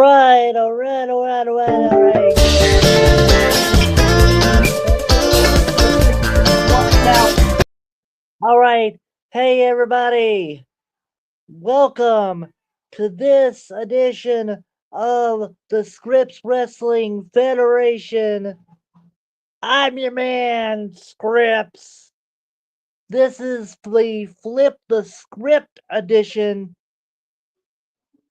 right, all right, all right, all right, all right. All right. Hey, everybody. Welcome to this edition of the Scripps Wrestling Federation. I'm your man, Scripps. This is the Flip the Script edition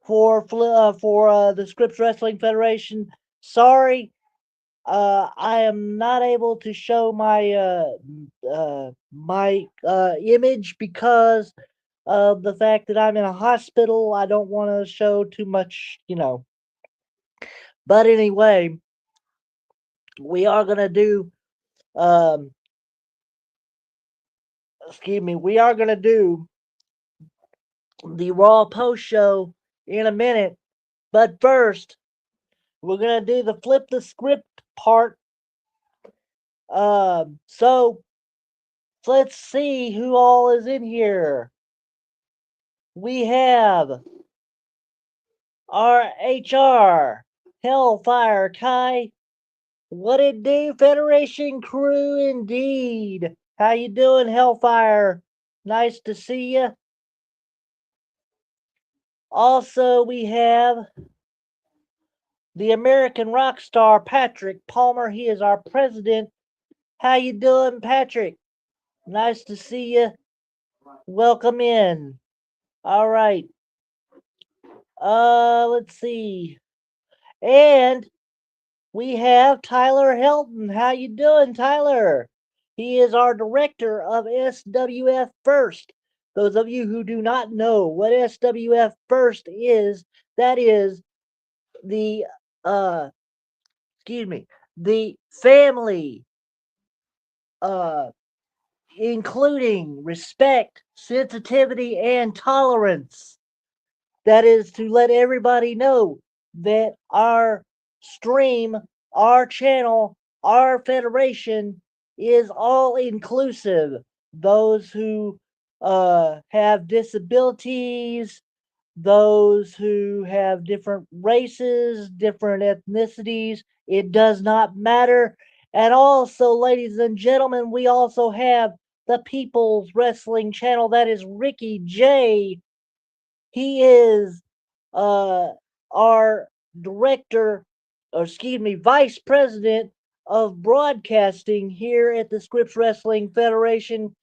for the Scripps Wrestling Federation. Sorry, I am not able to show my image because of the fact that I'm in a hospital. I don't want to show too much. But anyway, we are gonna do. Um, excuse me. We are gonna do the Raw post show in a minute. But first, we're gonna do the flip the script part. So let's see who all is in here. We have our HR, Hellfire Kai. What it do, Federation crew indeed. How you doing, Hellfire? Nice to see you. Also, we have the American rock star, Patrick Palmer. He is our president. How you doing, Patrick? Nice to see you. Welcome in. All right. Let's see. And we have Tyler Helton. How you doing, Tyler? He is our director of SWF First. Those of you who do not know what SWF First is, that is the uh excuse me, the family uh including respect, sensitivity and tolerance. That is to let everybody know that our stream, our channel, our federation is all inclusive. Those who have disabilities, those who have different races, different ethnicities, it does not matter. And also, ladies and gentlemen, we also have the People's Wrestling Channel. That is Ricky J. He is our director, or excuse me, vice president of broadcasting here at the Scripps Wrestling Federation.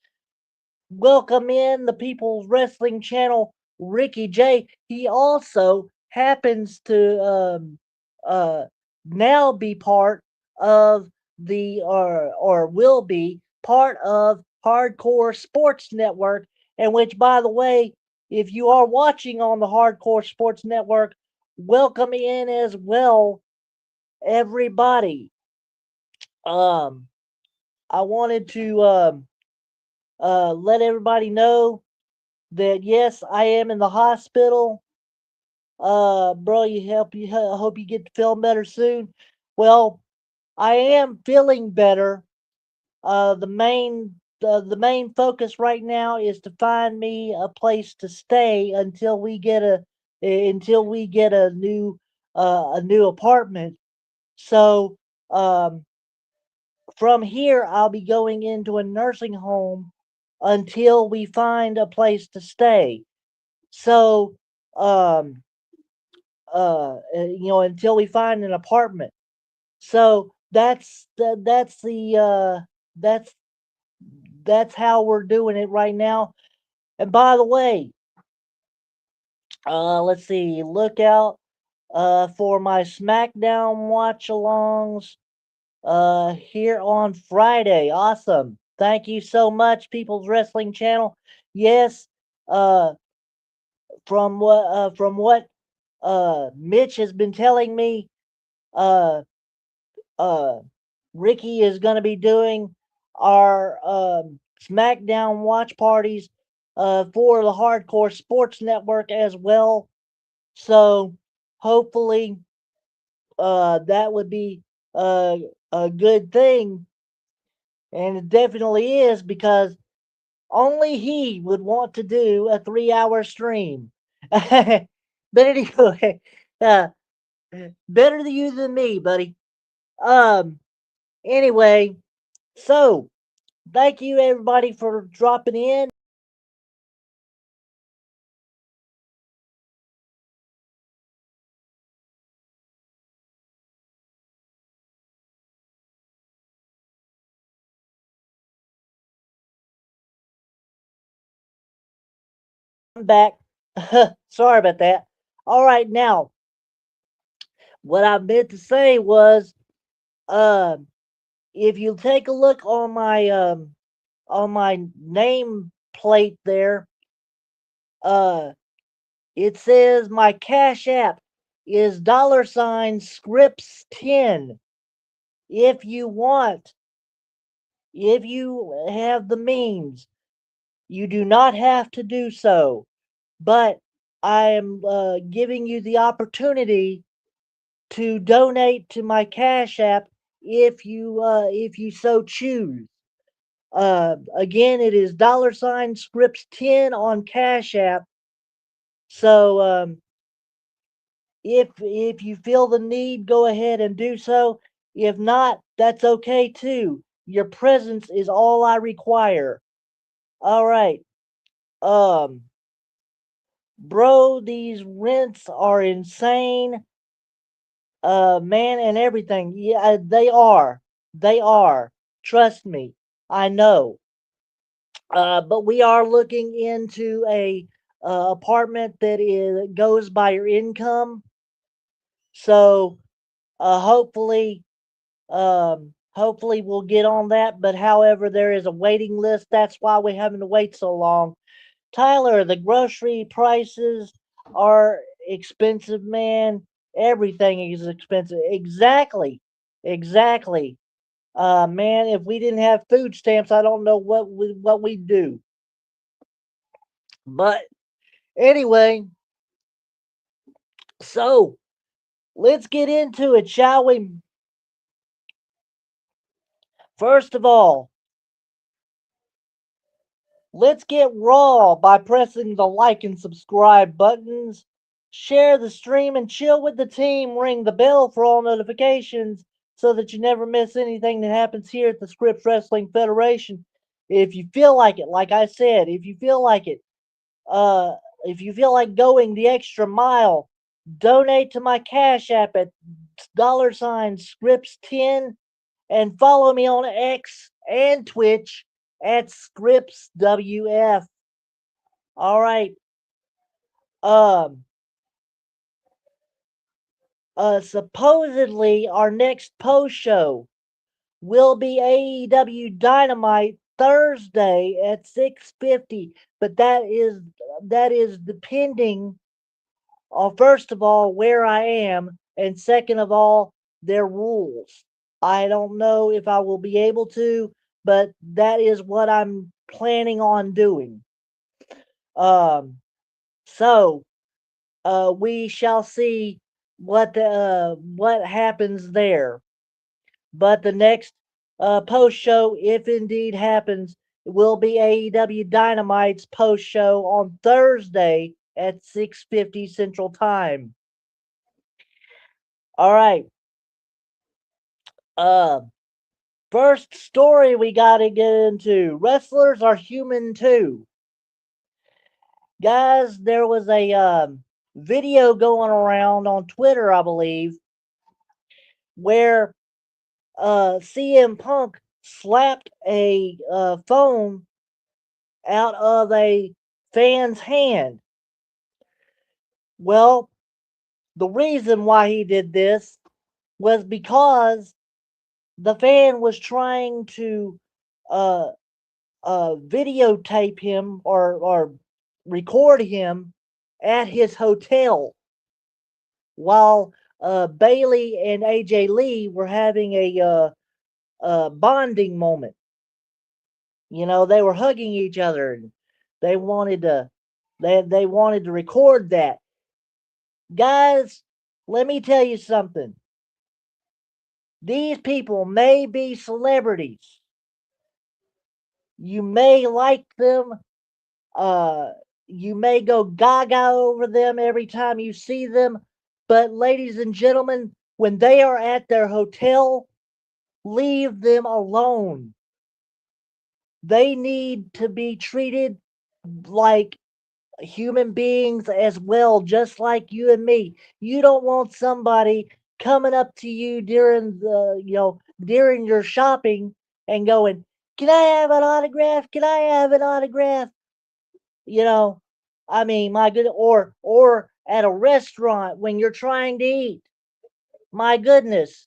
Welcome in the People's Wrestling Channel, Ricky J. He also happens to uh, now be part of the or will be part of Hardcore Sports Network, and which, by the way, if you are watching on the Hardcore Sports Network, welcome in as well, everybody. Um, I wanted to let everybody know that yes, I am in the hospital. Bro, I hope you get to feeling better soon. Well, I am feeling better. The main focus right now is to find me a place to stay until we get a new apartment. So um from here I'll be going into a nursing home until we find a place to stay. So um until we find an apartment. So that's that's how we're doing it right now. And by the way, let's see, look out for my SmackDown watch alongs here on Friday. Awesome. Thank you so much, People's Wrestling Channel. Yes, uh from what Mitch has been telling me, uh uh Ricky is going to be doing our SmackDown watch parties for the Hardcore Sports Network as well. So hopefully that would be a good thing, and it definitely is because only he would want to do a 3-hour stream. But anyway, uh, Better than you than me, buddy. Um. Anyway, so thank you everybody for dropping in. I'm back. Sorry about that. All right, now what I meant to say was, um, if you take a look on my name plate there, uh, it says my Cash App is $Scripps 10. If you want, if you have the means, you do not have to do so. But I am giving you the opportunity to donate to my Cash App if you so choose. Again, it is $Scripps 10 on Cash App. So if you feel the need, go ahead and do so. If not, that's okay too. Your presence is all I require. All right. Um, bro, these rents are insane. Man, and everything. Yeah, they are. They are. Trust me. I know. But we are looking into a apartment that is goes by your income. So hopefully, hopefully we'll get on that. But however, there is a waiting list. That's why we're having to wait so long. Tyler, the grocery prices are expensive, man. Everything is expensive. Exactly. Exactly. Man, if we didn't have food stamps, I don't know what we'd do. But anyway, so let's get into it, shall we? First of all, let's get raw by pressing the like and subscribe buttons. Share the stream and chill with the team. Ring the bell for all notifications so that you never miss anything that happens here at the Scripps Wrestling Federation. If you feel like it, like I said, uh, if you feel like going the extra mile, donate to my Cash App at $Scripps 10 and follow me on X and Twitch at ScriptsWF. All right. Um. Supposedly our next post show will be AEW Dynamite Thursday at 6:50, but that is depending on first of all where I am and second of all their rules. I don't know if I will be able to, but that is what I'm planning on doing. Um so we shall see what happens there. But the next post show, if indeed happens, will be AEW Dynamite's post show on Thursday at 6:50 Central Time. All right. Uh, First story we gotta get into. Wrestlers are human too, guys. There was a video going around on Twitter, I believe, where CM Punk slapped a phone out of a fan's hand. Well, the reason why he did this was because the fan was trying to uh, videotape him or record him at his hotel while Bailey and AJ Lee were having a bonding moment. You know, they were hugging each other and they wanted to they wanted to record that. Guys, let me tell you something. These people may be celebrities. You may like them. Uh you may go gaga over them every time you see them, But, ladies and gentlemen, when they are at their hotel, leave them alone. They need to be treated like human beings as well, just like you and me. You don't want somebody coming up to you during during your shopping and going, "Can I have an autograph? Can I have an autograph?" You know, I mean, my good, or at a restaurant when you're trying to eat. My goodness.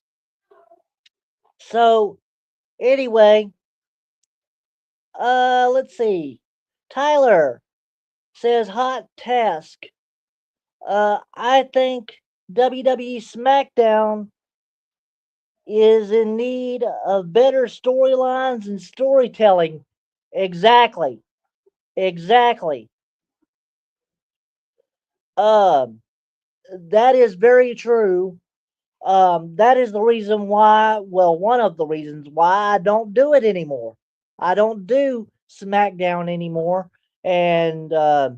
So anyway, let's see. Tyler says hot task. I think WWE SmackDown is in need of better storylines and storytelling. Exactly. Exactly. Um, that is very true. That is the reason why, well, one of the reasons why I don't do it anymore. I don't do SmackDown anymore. And, but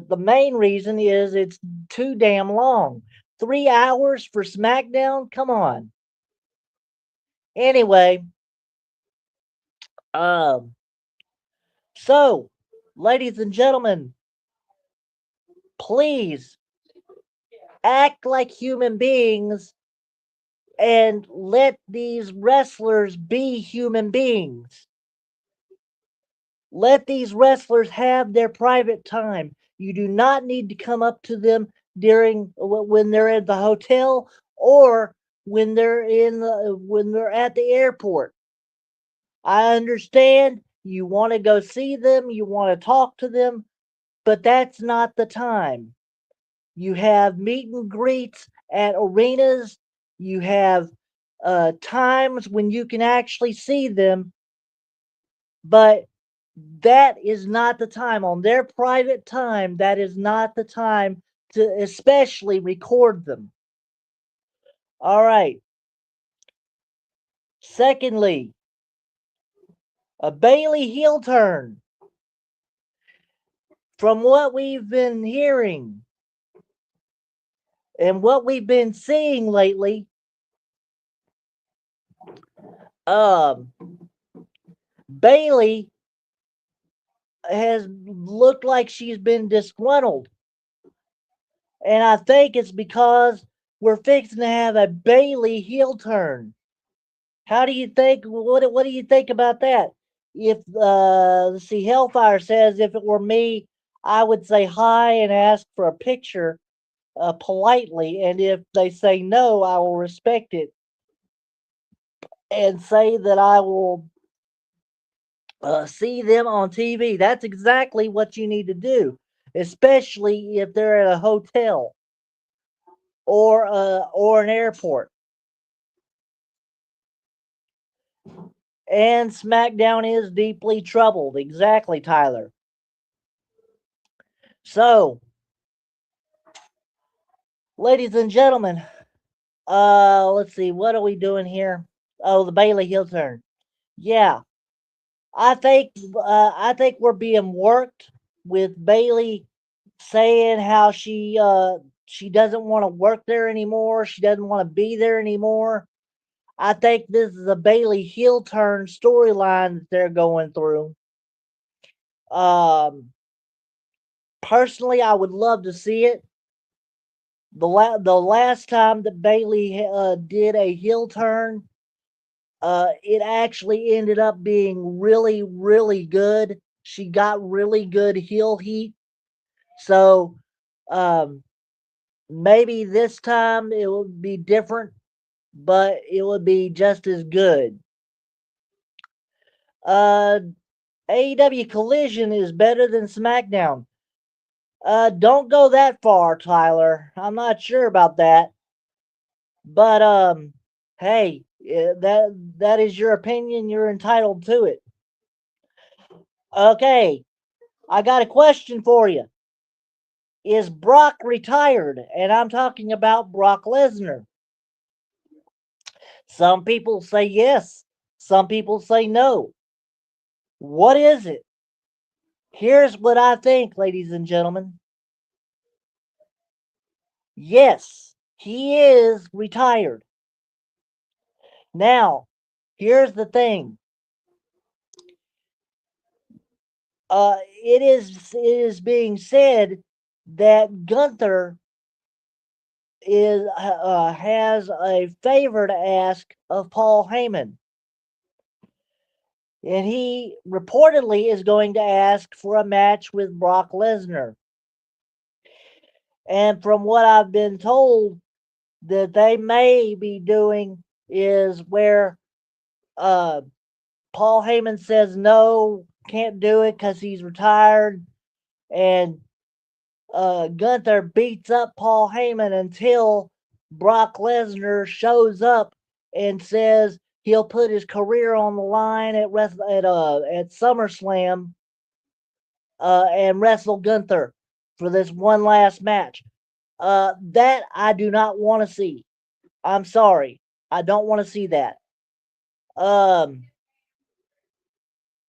the main reason is it's too damn long. 3 hours for SmackDown? Come on. Anyway, um, so, ladies and gentlemen, please act like human beings and let these wrestlers be human beings. Let these wrestlers have their private time. You do not need to come up to them during when they're at the hotel or when they're at the airport. I understand you want to go see them, you want to talk to them, but that's not the time. You have meet and greets at arenas. You have times when you can actually see them, but that is not the time. On their private time, that is not the time to especially record them. All right. Secondly, a Bailey heel turn. From what we've been hearing and what we've been seeing lately, um, Bailey has looked like she's been disgruntled. And I think it's because we're fixing to have a Bailey heel turn. How do you think? What do you think about that? If let's see, Hellfire says if it were me, I would say hi and ask for a picture politely, and if they say no, I will respect it and say that I will see them on TV. That's exactly what you need to do, especially if they're at a hotel or an airport. And SmackDown is deeply troubled. Exactly, Tyler. So, ladies and gentlemen, let's see, what are we doing here? Oh, the Bailey heel turn. Yeah, I think we're being worked with Bailey saying how she doesn't want to work there anymore. She doesn't want to be there anymore. I think this is a Bailey heel turn storyline that they're going through. Um, Personally, I would love to see it. The last time that Bailey did a heel turn, it actually ended up being really, really good. She got really good heel heat. So um, maybe this time it would be different, but it would be just as good. Uh, AEW Collision is better than SmackDown. Don't go that far, Tyler. I'm not sure about that. But hey, that is your opinion. You're entitled to it. Okay, I got a question for you. Is Brock retired? And I'm talking about Brock Lesnar. Some people say yes. Some people say no. What is it? Here's what I think, ladies and gentlemen. Yes, he is retired. Now, here's the thing. It is being said that Gunther has a favor to ask of Paul Heyman, and he reportedly is going to ask for a match with Brock Lesnar. And from what I've been told, that they may be doing is where uh, Paul Heyman says no, can't do it because he's retired, and Gunther beats up Paul Heyman until Brock Lesnar shows up and says he'll put his career on the line at SummerSlam and wrestle Gunther for this one last match. That I do not want to see. I'm sorry, I don't want to see that. Um,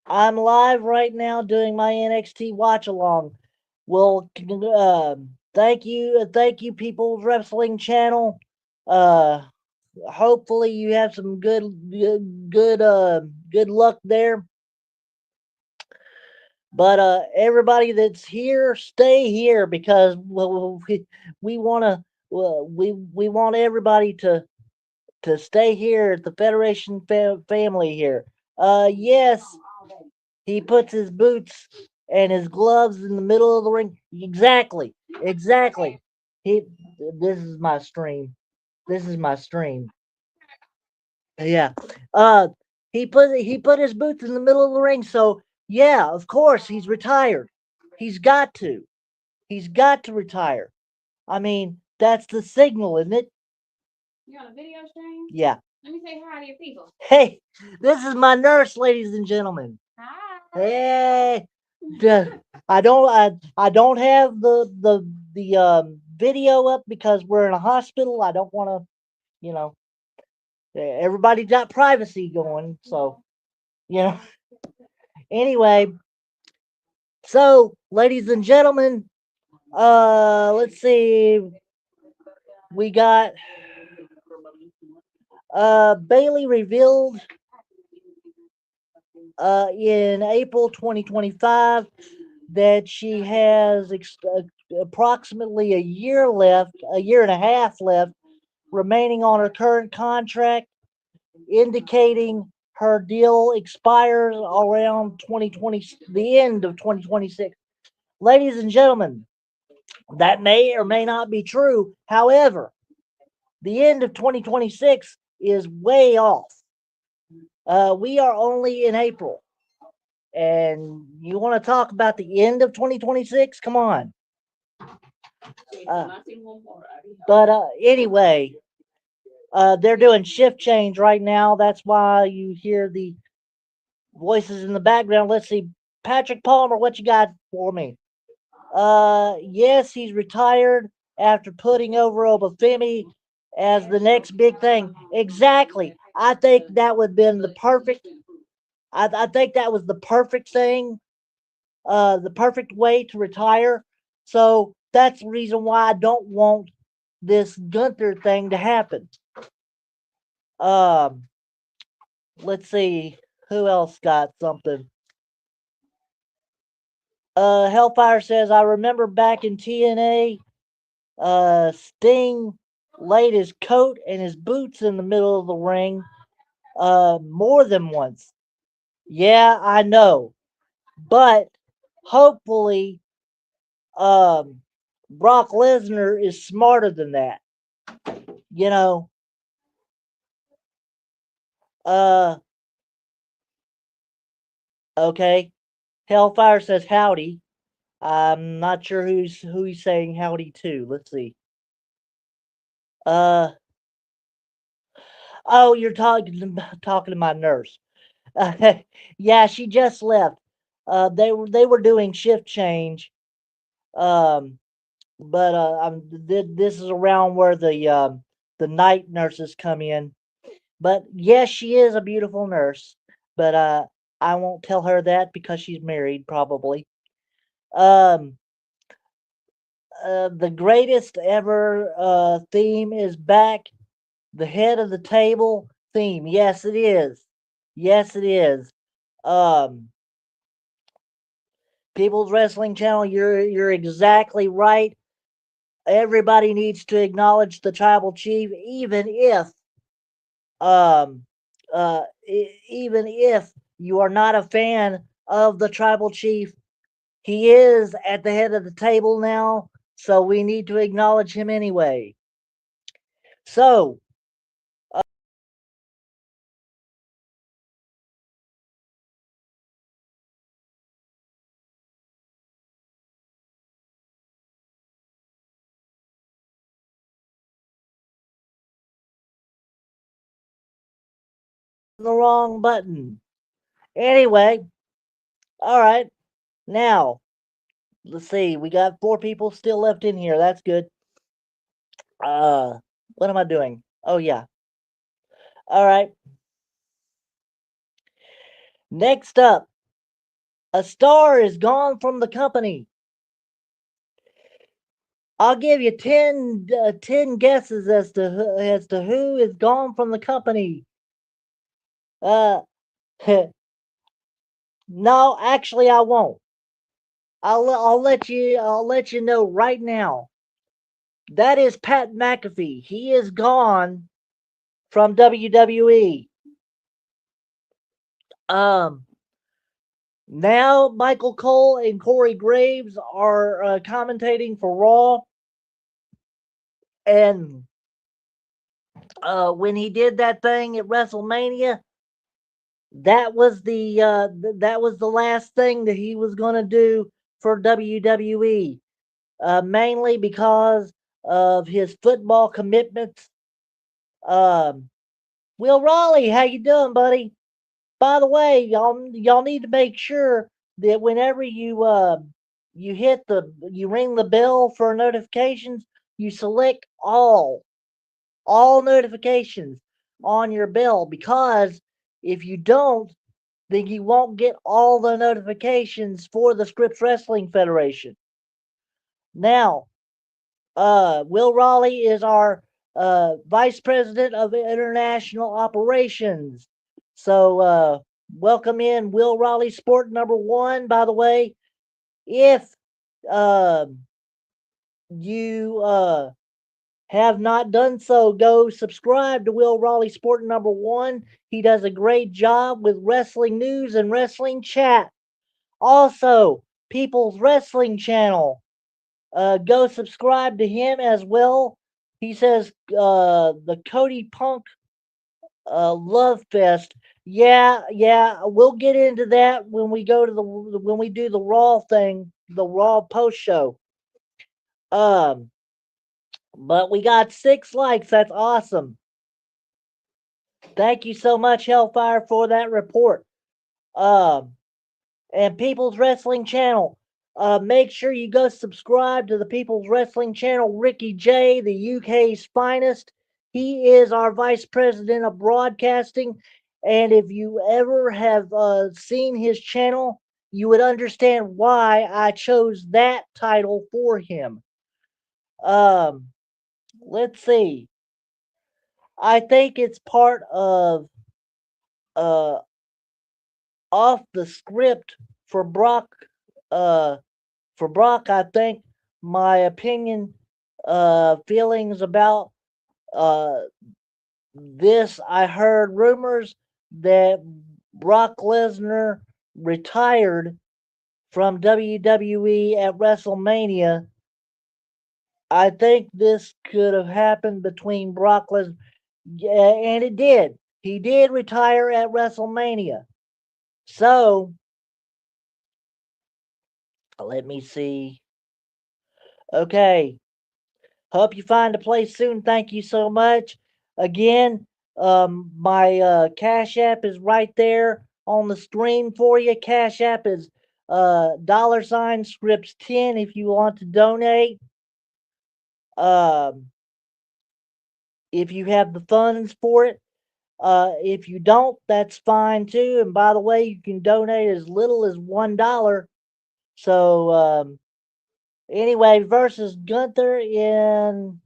I'm live right now doing my NXT watch along. Well, thank you, People's Wrestling Channel. Uh, Hopefully you have some good luck there. But everybody that's here, stay here because we want to we want everybody to stay here at the Federation family here. Yes, he puts his boots and his gloves in the middle of the ring. Exactly. Exactly. He This is my stream. This is my stream. Yeah. Uh he put his boots in the middle of the ring, so yeah, of course he's retired. He's got to. He's got to retire. I mean, that's the signal, isn't it? You on a video stream? Yeah. Let me say hi to your people. Hey, this is my nurse, ladies and gentlemen. Hi. Hey. I don't have the video up because we're in a hospital. I don't want to, you know, everybody's got privacy going, so you know. Anyway, so ladies and gentlemen, let's see. We got Bailey revealed in April 2025 that she has approximately a year and a half left remaining on her current contract, indicating her deal expires around 2020, the end of 2026. Ladies and gentlemen, that may or may not be true. However, the end of 2026 is way off. We are only in April. And you want to talk about the end of 2026? Come on. But anyway, they're doing shift change right now. That's why you hear the voices in the background. Let's see. Patrick Palmer, what you got for me? Yes, he's retired after putting over Obafemi as the next big thing. Exactly. I think that would have been the perfect. I think that was the perfect thing, the perfect way to retire. So that's the reason why I don't want this Gunther thing to happen. Um, let's see who else got something. Hellfire says, I remember back in TNA, Sting laid his coat and his boots in the middle of the ring more than once. Yeah, I know. But hopefully, um, Brock Lesnar is smarter than that. You know, uh, okay. Hellfire says howdy. I'm not sure who he's saying howdy to. Let's see. Uh, oh, you're talking to my nurse. Yeah, she just left. They were doing shift change. Um, but this is around where the night nurses come in. But yes, she is a beautiful nurse. But I won't tell her that because she's married, probably. Um, the greatest ever theme is back. The head of the table theme. Yes, it is. Yes, it is. Um, People's Wrestling Channel. You're exactly right. Everybody needs to acknowledge the tribal chief, um, even if you are not a fan of the tribal chief. He is at the head of the table now, so we need to acknowledge him anyway. So, the wrong button. Anyway, all right. Now, let's see. We got 4 people still left in here. That's good. Uh, what am I doing? Oh yeah. All right. Next up, a star is gone from the company. I'll give you 10 guesses as to who is gone from the company. Uh, no, actually, I won't. I'll let you know right now. That is Pat McAfee. He is gone from WWE. Um, Now Michael Cole and Corey Graves are commentating for Raw, and when he did that thing at WrestleMania, that was the last thing that he was going to do for WWE, mainly because of his football commitments. Um, Will Raleigh, how you doing, buddy? By the way, y'all need to make sure that whenever you ring the bell for notifications, you select all notifications on your bell, because if you don't, then you won't get all the notifications for the Scripps Wrestling Federation. Now, Will Raleigh is our vice president of international operations. So, welcome in Will Raleigh, sport number 1. By the way, if uh, you have not done so, go subscribe to Will Raleigh, sport number 1. He does a great job with wrestling news and wrestling chat. Also, People's Wrestling Channel. Go subscribe to him as well. He says the Cody Punk Love Fest. Yeah, we'll get into that when we go to when we do the Raw thing, the Raw post show. Um, but we got 6 likes. That's awesome. Thank you so much, Hellfire, for that report. Um, and People's Wrestling Channel. Make sure you go subscribe to the People's Wrestling Channel. Ricky J, the UK's finest. He is our vice president of broadcasting. And if you ever have seen his channel, you would understand why I chose that title for him. Um, let's see. I think it's part of uh, off the script for Brock. Uh, For Brock, I think my opinion, feelings about uh, this, I heard rumors that Brock Lesnar retired from WWE at WrestleMania. I think this could have happened between Brock Lesnar, yeah, and it did. He did retire at WrestleMania. So, let me see. Okay, hope you find a place soon. Thank you so much. Again, my Cash App is right there on the screen for you. Cash App is $ scripts 10 if you want to donate. Um, if you have the funds for it. If you don't, that's fine too. And by the way, you can donate as little as $1. So Anyway, versus Gunther in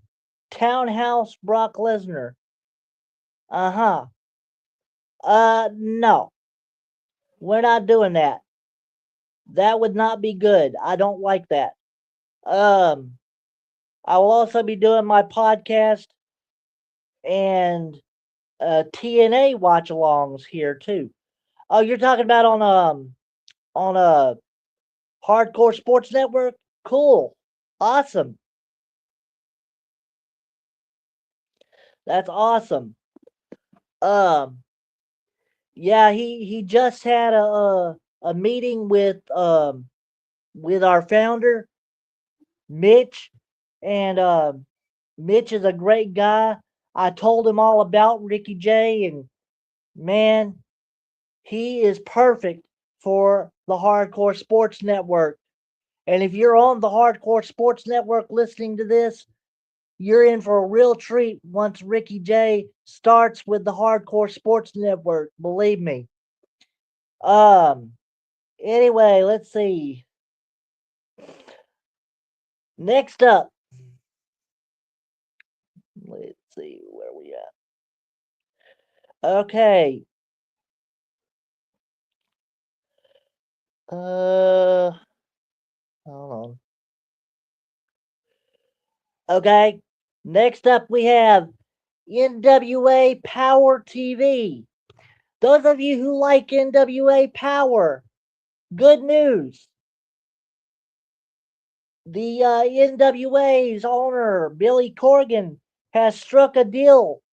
Townhouse Brock Lesnar. Uh-huh. No. We're not doing that. That would not be good. I don't like that. Um, I will also be doing my podcast and TNA watch alongs here too. Oh, you're talking about on a Hardcore Sports Network? Cool. Awesome. That's awesome. Um yeah, he just had a meeting with our founder, Mitch, and Mitch is a great guy. I told him all about Ricky Jay, and man, he is perfect for the Hardcore Sports Network. And if you're on the Hardcore Sports Network listening to this, you're in for a real treat once Ricky Jay starts with the Hardcore Sports Network. Believe me. Um. Anyway, let's see. Next up, let's see where we at. Okay. Uh. Hold on. Okay. Next up, we have NWA Power TV. Those of you who like NWA Power, good news. The NWA's owner, Billy Corgan, has struck a deal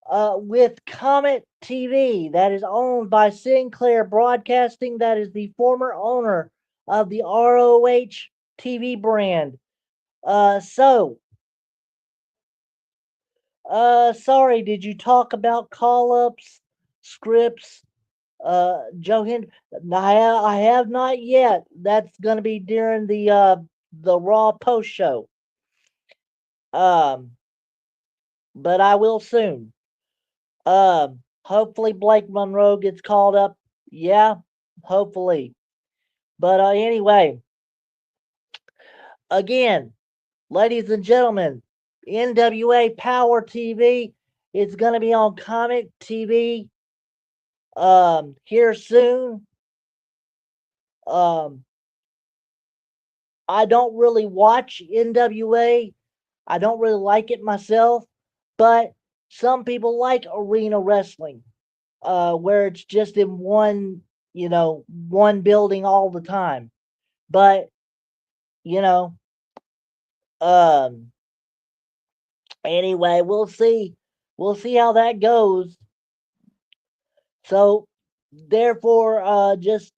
with Comet TV that is owned by Sinclair Broadcasting, that is the former owner of the ROH TV brand. Sorry, did you talk about call ups, scripts, Joe Hendry? I have not yet. That's going to be during the Raw post show. Um, but I will soon. Hopefully Blake Monroe gets called up. Yeah, hopefully. But anyway, again, ladies and gentlemen, NWA Power TV is going to be on Comic TV here soon. Um, I don't really watch NWA. I don't really like it myself, but some people like arena wrestling, where it's just in one building all the time. But you know, um, anyway, we'll see. We'll see how that goes. So, therefore, just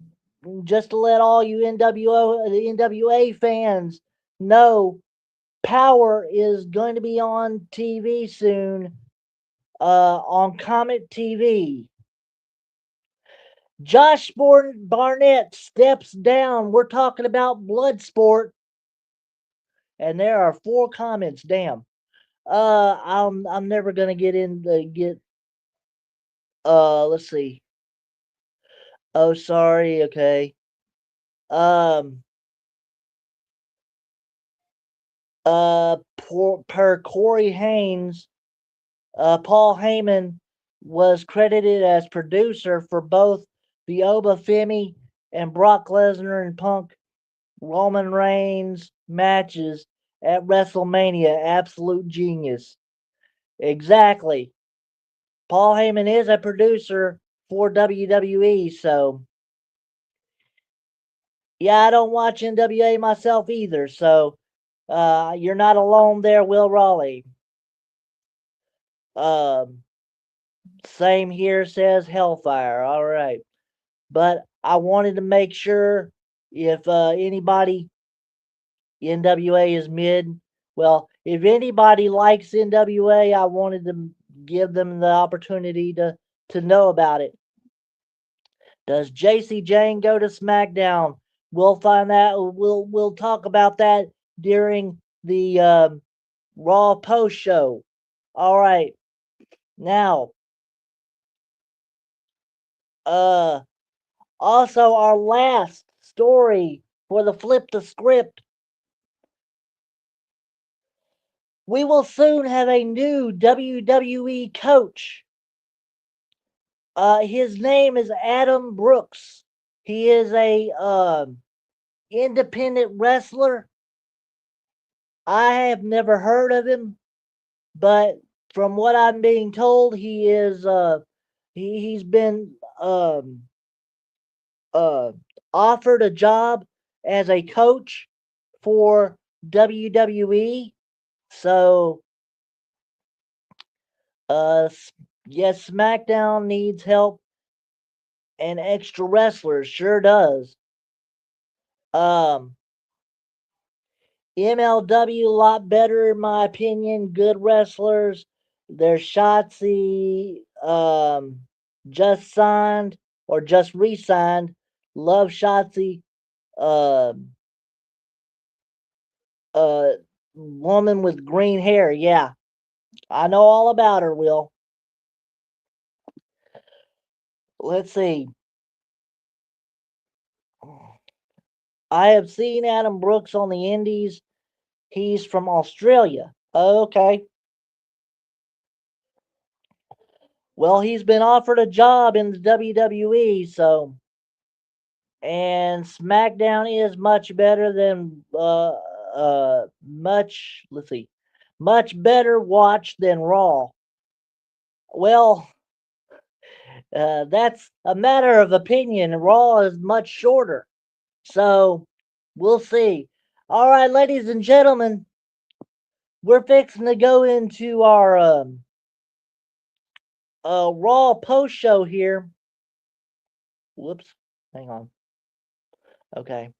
to let all you NWA fans know, Power is going to be on TV soon, on Comet TV. Josh Barnett steps down. We're talking about Bloodsport, and there are 4 comments. Damn. I'm never gonna get. Let's see. Oh, sorry. Okay. Um. Per Corey Haynes, Paul Heyman was credited as producer for both the Oba Femi and Brock Lesnar and Punk Roman Reigns matches at WrestleMania. Absolute genius. Exactly. Paul Heyman is a producer for WWE, so yeah, I don't watch NWA myself either, so you're not alone there, Will Raleigh. Um, Same here, says Hellfire. All right. But I wanted to make sure if anybody NWA is mid. Well, if anybody likes NWA, I wanted to give them the opportunity to know about it. Does JC Jane go to SmackDown? We'll find that. We'll talk about that during the Raw post show. All right. Now, uh, also our last story for the Flip the Script We will soon have a new WWE coach. His name is Adam Brooks. He is a independent wrestler. I have never heard of him, but from what I'm being told, he's been uh, offered a job as a coach for WWE. So, yes, SmackDown needs help and extra wrestlers, sure does. Um, MLW a lot better in my opinion. Good wrestlers. There's Shotzi, just signed or just re-signed. Love Shotzi. Um, uh, woman with green hair. Yeah, I know all about her. Will, let's see. I have seen Adam Brooks on the Indies. He's from Australia. Okay. Well, he's been offered a job in the WWE, so and SmackDown is much better than much let's see, much better watched than Raw. Well, that's a matter of opinion. Raw is much shorter, so we'll see. All right, ladies and gentlemen, we're fixing to go into our Raw post show here. Whoops, hang on. Okay,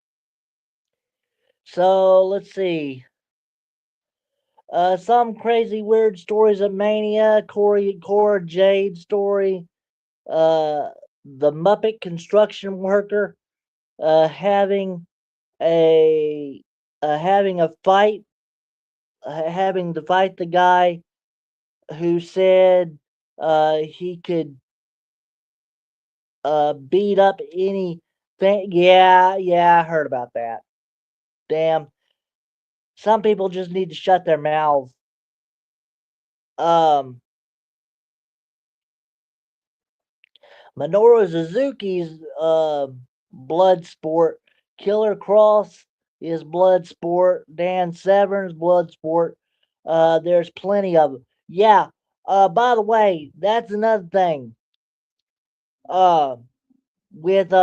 so let's see. Some crazy weird stories of Mania, Cora Jade story, uh, the Muppet construction worker, having a having a fight, having to fight the guy who said he could beat up anything. Yeah, I heard about that. Damn, some people just need to shut their mouths. Um, Minoru Suzuki's blood sport. Killer Cross is blood sport. Dan Severn's blood sport. There's plenty of them. Yeah. By the way, that's another thing. Uh, with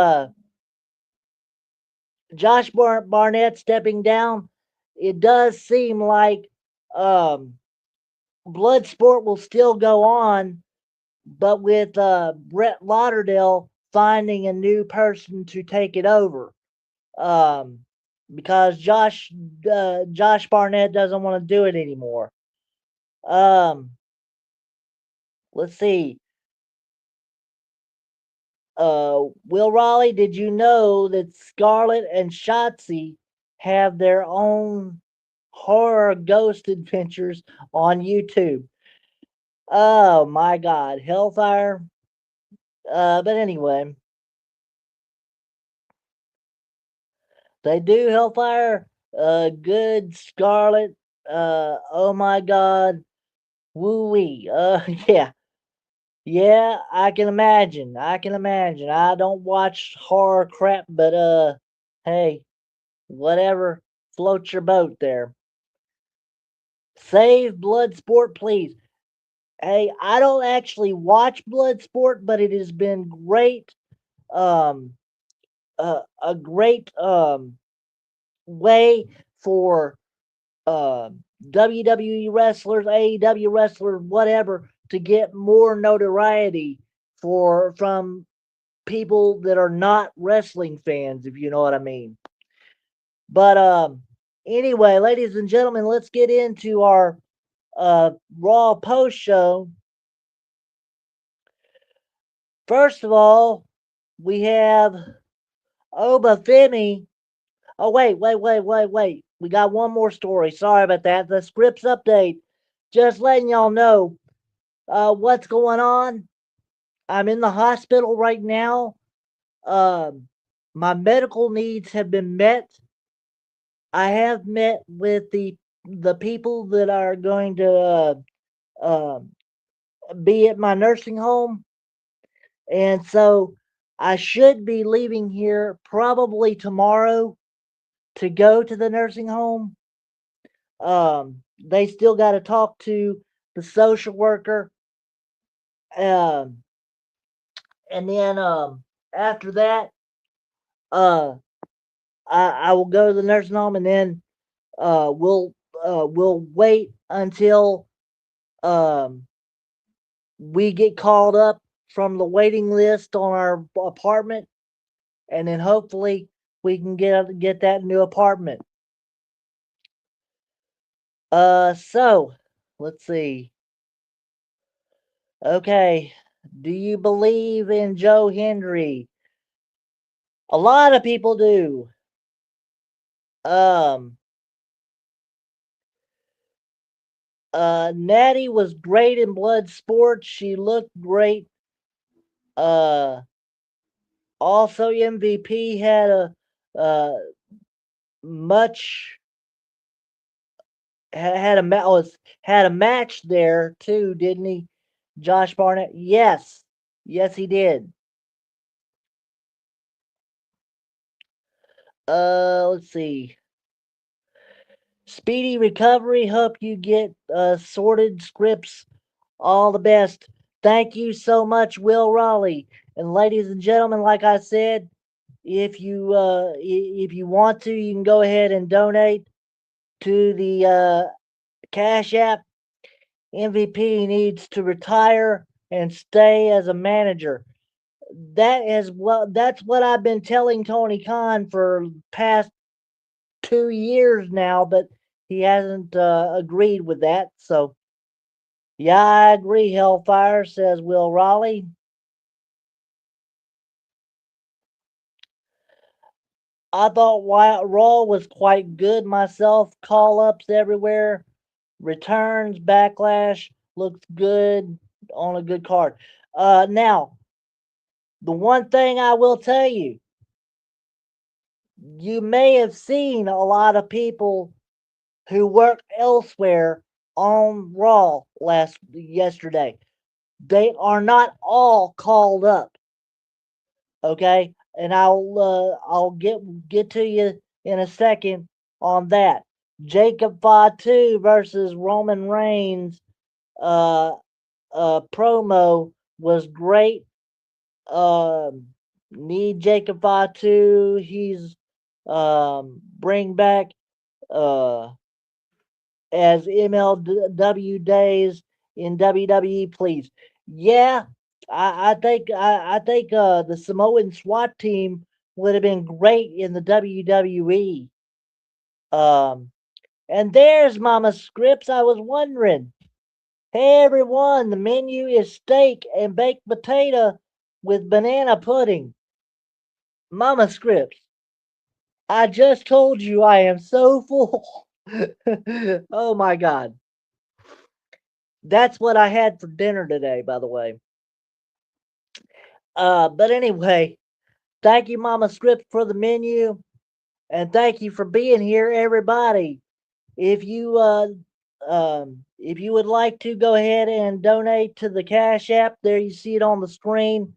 Josh Barnett stepping down, it does seem like um, blood sport will still go on, but with Brett Lauderdale finding a new person to take it over. Um, because Josh Barnett doesn't want to do it anymore. Um, let's see. Will Raleigh, did you know that Scarlett and Shotzi have their own horror ghost adventures on YouTube? Oh my God, Hellfire. But anyway, they do Hellfire. Good Scarlet. Oh my God. Woo wee. Yeah. Yeah, I can imagine. I can imagine. I don't watch horror crap, but hey, whatever floats your boat there. Save Bloodsport, please. Hey, I don't actually watch Bloodsport, but it has been great. Um, a great way for WWE wrestlers, AEW wrestlers, whatever, to get more notoriety from people that are not wrestling fans, if you know what I mean. But anyway, ladies and gentlemen, let's get into our Raw post show. First of all, we have Oba Femi. Oh wait. We got one more story. Sorry about that. The scripts update. Just letting y'all know what's going on. I'm in the hospital right now. Um, my medical needs have been met. I have met with the the people that are going to uh, be at my nursing home, and so I should be leaving here probably tomorrow to go to the nursing home. They still got to talk to the social worker, um, and then after that, uh, I will go to the nursing home, and then uh, we'll we'll wait until um, we get called up from the waiting list on our apartment, and then hopefully we can get that new apartment. So let's see. Okay, do you believe in Joe Hendry? A lot of people do. Um, Natty was great in blood sports. She looked great. Uh, Also MVP had a uh much had a had a match there too, didn't he? Josh Barnett. Yes, yes, he did. Let's see. Speedy recovery. Hope you get sorted scripts. All the best. Thank you so much, Will Raleigh. And ladies and gentlemen, like I said, if you want to, you can go ahead and donate to the Cash App. MVP needs to retire and stay as a manager. That's what I've been telling Tony Khan for past 2 years now, but he hasn't agreed with that. So yeah, I agree. Hellfire, says Will Raleigh. I thought Wyatt Raw was quite good myself. Call ups everywhere. Returns, backlash, looks good on a good card. Now, the one thing I will tell you, you may have seen a lot of people who work elsewhere on Raw yesterday. They are not all called up, okay? And I'll get to you in a second on that. Jacob Fatu versus Roman Reigns uh promo was great. Um, Need Jacob Fatu. He's bring back uh as MLW days in WWE, please. Yeah, I think the Samoan SWAT team would have been great in the WWE. Um, and there's Mama Scripps. I was wondering. Hey everyone, the menu is steak and baked potato with banana pudding. Mama Scripps, I just told you I am so full. Oh my god. That's what I had for dinner today, by the way. But anyway, thank you, Mama Scripts, for the menu, and thank you for being here, everybody. If you if you would like to go ahead and donate to the Cash App, there you see it on the screen.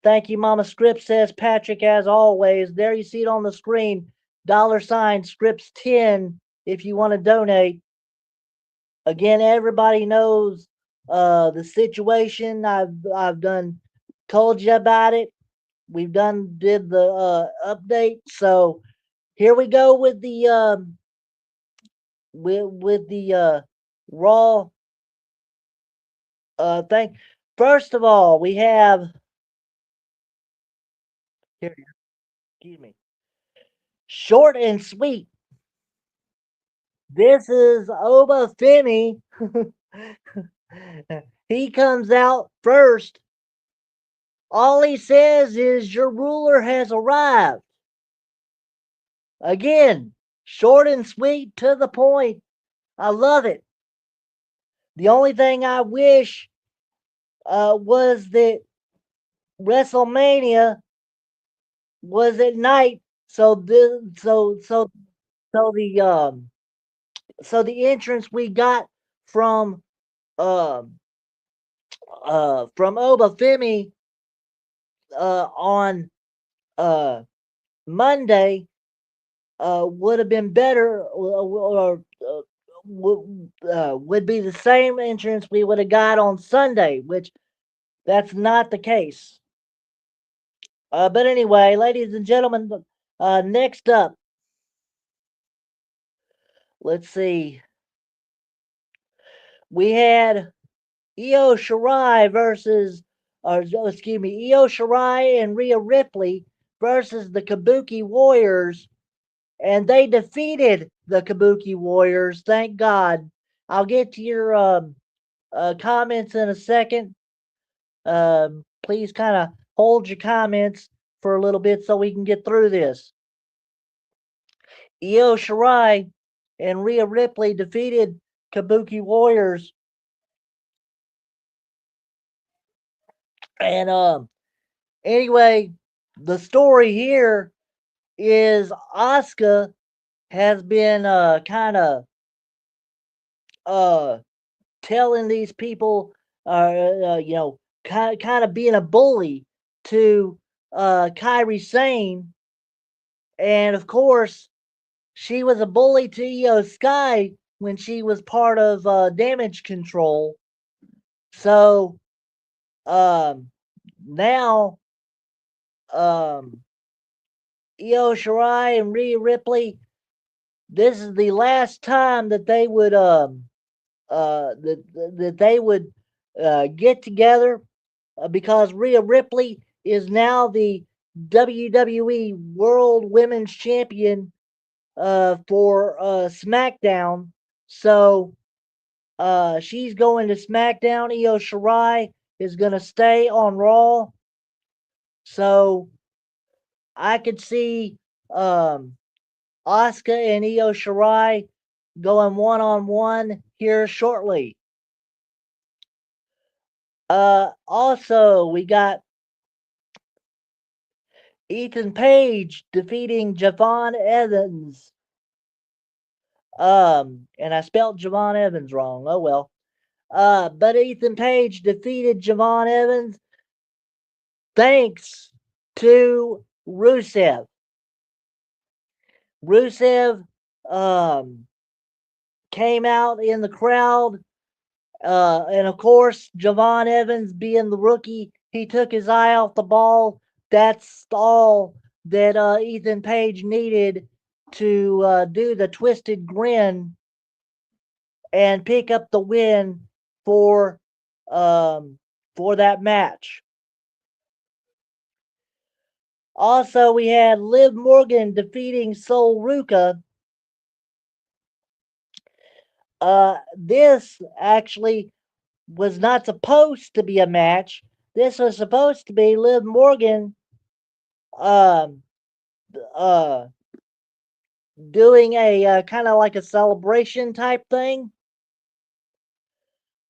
Thank you, Mama Scripts, says Patrick, as always. There you see it on the screen. $ Scripts 10 if you want to donate. Again, everybody knows the situation. I've done told you about it. We've did the update. So here we go with the raw thing. First of all, we have here. Excuse me. Short and sweet. This is Oba Finney. He comes out first. All he says is, "Your ruler has arrived." Again, short and sweet, to the point. I love it. The only thing I wish was that WrestleMania was at night, so the So the entrance we got from um from Obafemi on uh Monday would have been better, or would be the same entrance we would have got on Sunday, which that's not the case. But anyway, ladies and gentlemen, next up, let's see. We had Io Shirai versus, or excuse me, Io Shirai and Rhea Ripley versus the Kabuki Warriors, and they defeated the Kabuki Warriors. Thank God. I'll get to your comments in a second. Please kind of hold your comments for a little bit so we can get through this. Io Shirai and Rhea Ripley defeated Kabuki Warriors. And anyway, the story here is Asuka has been kind of uh telling these people, kind of being a bully to Kairi Sane, and of course she was a bully to Io Sky when she was part of Damage Control. So um, now Io Shirai and Rhea Ripley, this is the last time that they would that they would get together, because Rhea Ripley is now the WWE World Women's Champion for SmackDown. So she's going to SmackDown. Io Shirai is going to stay on Raw. So I could see Asuka and Io Shirai going one-on-one here shortly. Also, we got Ethan Page defeating Javon Evans. And I spelled Javon Evans wrong. Oh well. But Ethan Page defeated Javon Evans thanks to Rusev. Rusev came out in the crowd, and of course, Javon Evans being the rookie, he took his eye off the ball. That's all that Ethan Page needed to do the twisted grin and pick up the win for um, for that match. Also, we had Liv Morgan defeating Sol Ruka. This actually was not supposed to be a match. This was supposed to be Liv Morgan um, uh, doing a kind of like a celebration type thing.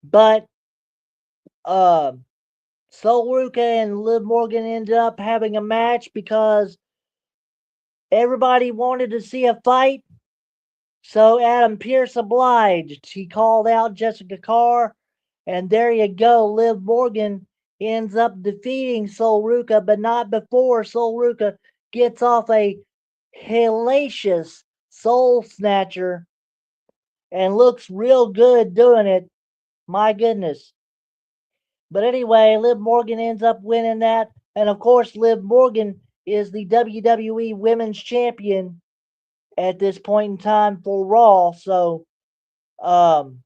But Sol Ruka and Liv Morgan ended up having a match because everybody wanted to see a fight. So Adam Pearce obliged. He called out Jessica Carr, and there you go. Liv Morgan ends up defeating Sol Ruka, but not before Sol Ruka gets off a hellacious soul snatcher and looks real good doing it. My goodness. But anyway, Liv Morgan ends up winning that. And of course, Liv Morgan is the WWE Women's Champion at this point in time for Raw. So, um,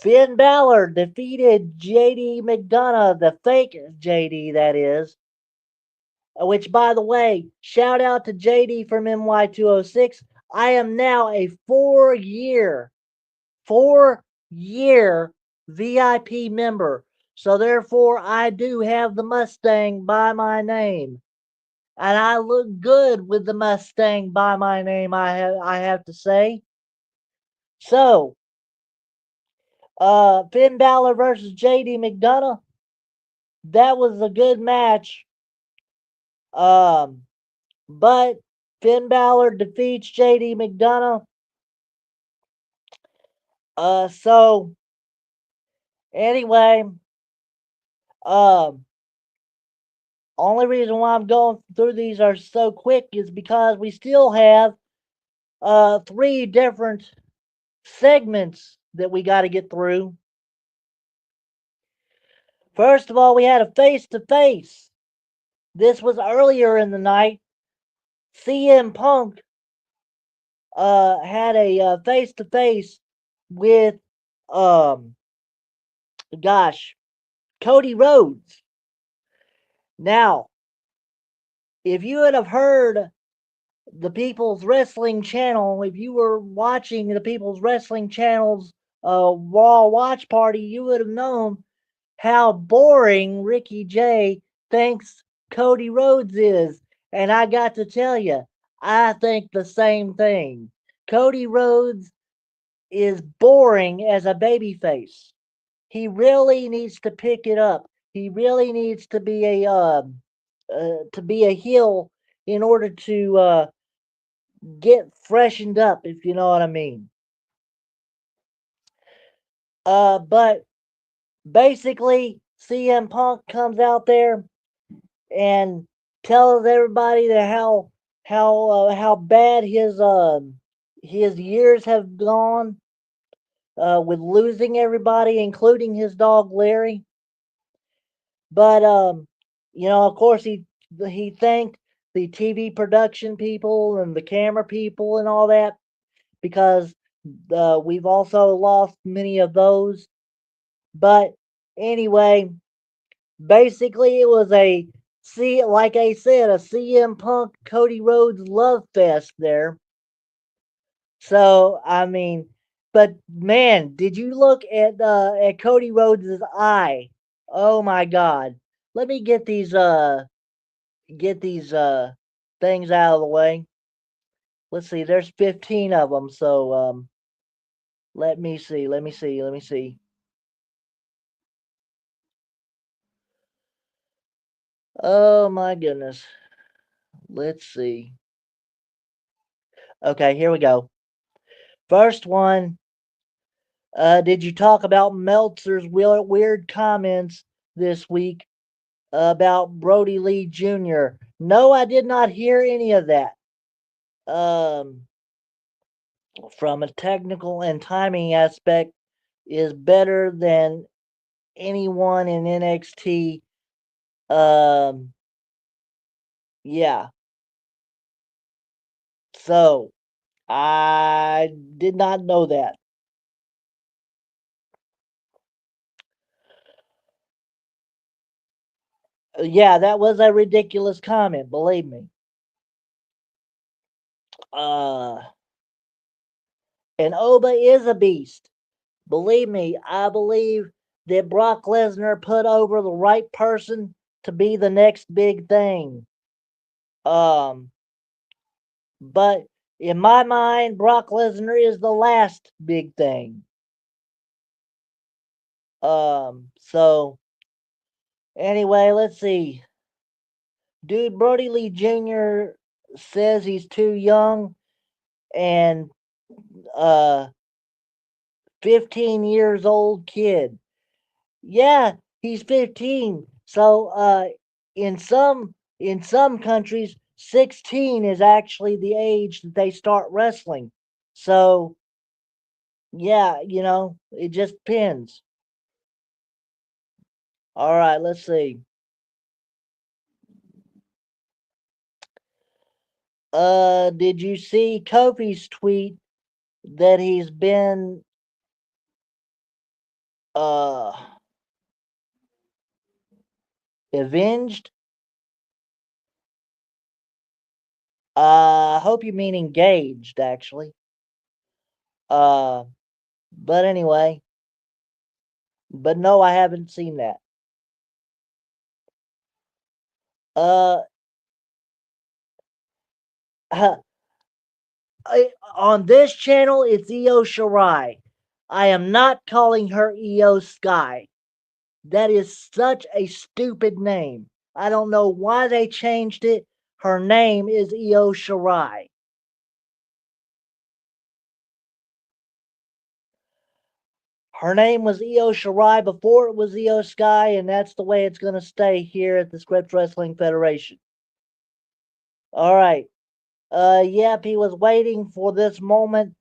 Finn Balor defeated JD McDonough, the fake JD, that is. Which, by the way, shout out to JD from NY206. I am now a 4-year VIP member. So therefore, I do have the Mustang by my name, and I look good with the Mustang by my name. I have to say. So, Finn Balor versus JD McDonough. That was a good match. Um, but Finn Balor defeats JD McDonough. So anyway, um, only reason why I'm going through these are so quick is because we still have three different segments that we got to get through. First of all, we had a face to face. This was earlier in the night. CM Punk had a face to face with um gosh, Cody Rhodes. Now, if you would have heard the People's Wrestling Channel, if you were watching the People's Wrestling Channel's Raw Watch Party, you would have known how boring Ricky Jay thinks Cody Rhodes is. And I got to tell you, I think the same thing. Cody Rhodes is boring as a babyface. He really needs to pick it up. He really needs to be a heel in order to get freshened up, if you know what I mean. But basically, CM Punk comes out there and tells everybody that how bad his years have gone with losing everybody, including his dog Larry. But of course, he thanked the TV production people and the camera people and all that because we've also lost many of those. But anyway, basically, it was like I said, a CM Punk Cody Rhodes love fest there. So I mean, but man, did you look at Cody Rhodes' eye? Oh my God! Let me get these things out of the way. Let's see. There's 15 of them. So let me see. Let me see. Let me see. Oh my goodness. Let's see. Okay, here we go. First one. Did you talk about Meltzer's weird comments this week about Brody Lee Jr.? No, I did not hear any of that. Um, from a technical and timing aspect, is better than anyone in NXT. Um, yeah. So I did not know that. Yeah, that was a ridiculous comment. Believe me. Uh, and Oba is a beast. Believe me, I believe that Brock Lesnar put over the right person to be the next big thing. Um, but in my mind, Brock Lesnar is the last big thing. So anyway, let's see. Dude, Brody Lee Jr. says he's too young and uh 15 years old kid. Yeah, he's 15. So in some countries 16 is actually the age that they start wrestling. So yeah, it just depends. All right, let's see. Did you see Kofi's tweet that he's been uh avenged? I hope you mean engaged, actually. Uh, but anyway, but no, I haven't seen that. Uh, on this channel, it's Io Shirai. I am not calling her Io Sky. That is such a stupid name. I don't know why they changed it. her name is Io Shirai. Her name was Io Shirai before it was Io Sky, and that's the way it's going to stay here at the Scripps Wrestling Federation. All right. Yep, he was waiting for this moment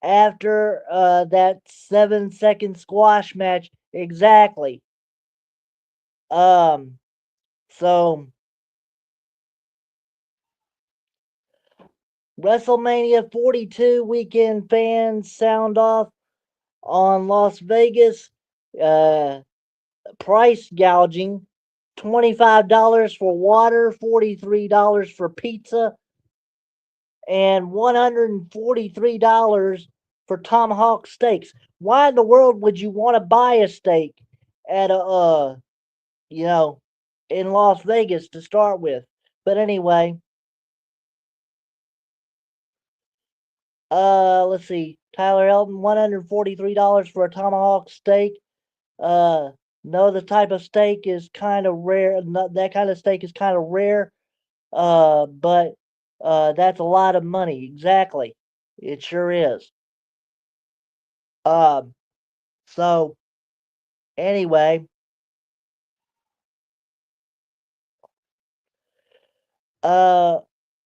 after that 7-second squash match. Exactly. So WrestleMania 42 weekend fans sound off on Las Vegas. Price gouging. $25 for water, $43 for pizza, and $143 for tomahawk steaks. Why in the world would you want to buy a steak at a you know, in Las Vegas to start with? But anyway, let's see. Tyler Elton, $143 for a tomahawk steak. Uh, no, the type of steak is kind of rare. That kind of steak is kind of rare. But that's a lot of money. Exactly, it sure is. Um, so anyway, uh,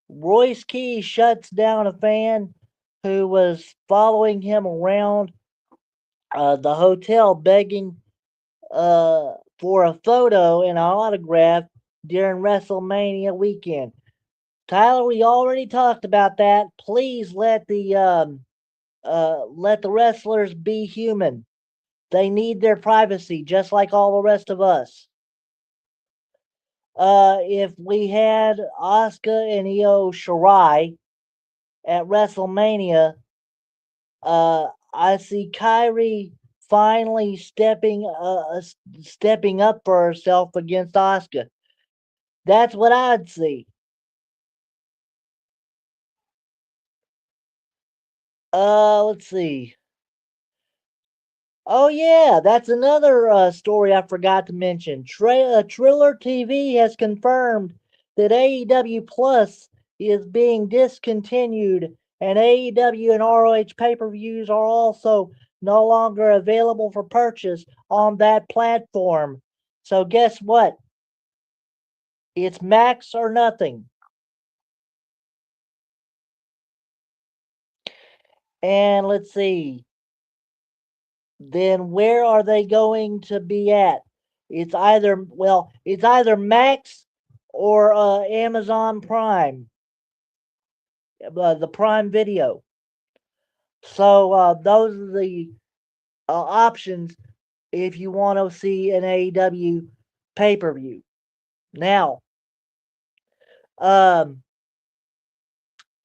Royce Key shuts down a fan who was following him around the hotel begging for a photo and an autograph during WrestleMania weekend. Tyler, we already talked about that. Please let the wrestlers be human. They need their privacy just like all the rest of us. If we had Asuka and Io Shirai at WrestleMania, I see Kyrie finally stepping up for herself against Asuka. That's what I'd see. Let's see. Oh yeah, that's another story I forgot to mention. Triller TV has confirmed that AEW Plus is being discontinued, and AEW and ROH pay-per-views are also no longer available for purchase on that platform. So guess what? It's Max or nothing. And let's see. Then where are they going to be at? It's either Max or Amazon Prime, the Prime Video. So those are the options if you want to see an AEW pay per view. Now, um,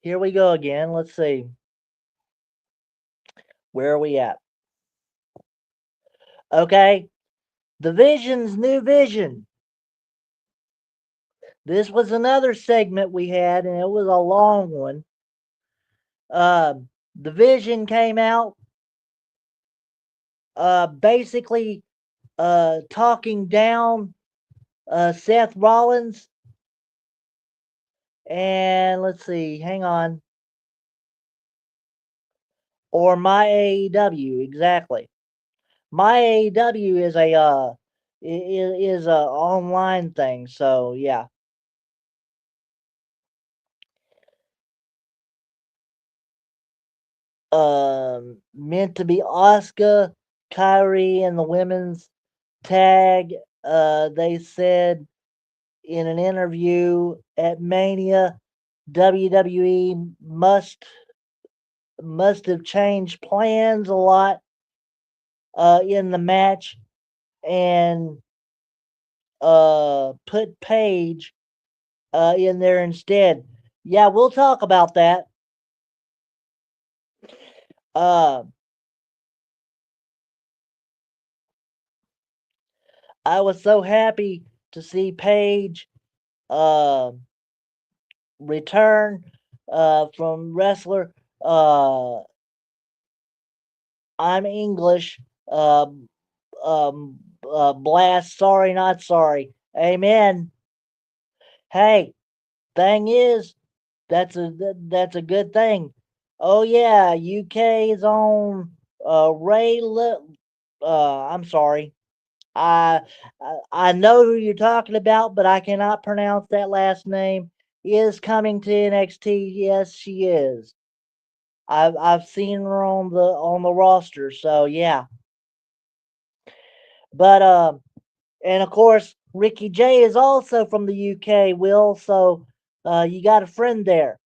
here we go again. Let's see. Where are we at? Okay, the Vision's new vision. This was another segment we had, and it was a long one. The Vision came out, basically talking down Seth Rollins. And let's see, hang on. Or My AEW, exactly. My AEW is a online thing, so yeah. Meant to be Asuka, Kyrie, and the women's tag. They said in an interview at Mania, WWE must have changed plans a lot in the match and put Paige in there instead. Yeah, we'll talk about that. Uh, I was so happy to see Paige uh, return from wrestler. Uh, I'm English. Uh, Blast. Sorry, not sorry. Amen. Hey, Thing is, that's a good thing. Oh yeah, UK is on I'm sorry. I I know who you're talking about, but I cannot pronounce that last name. Is coming to NXT. Yes, she is. I've seen her on the roster. So yeah. But and of course Ricky J is also from the UK. Will, so you got a friend there.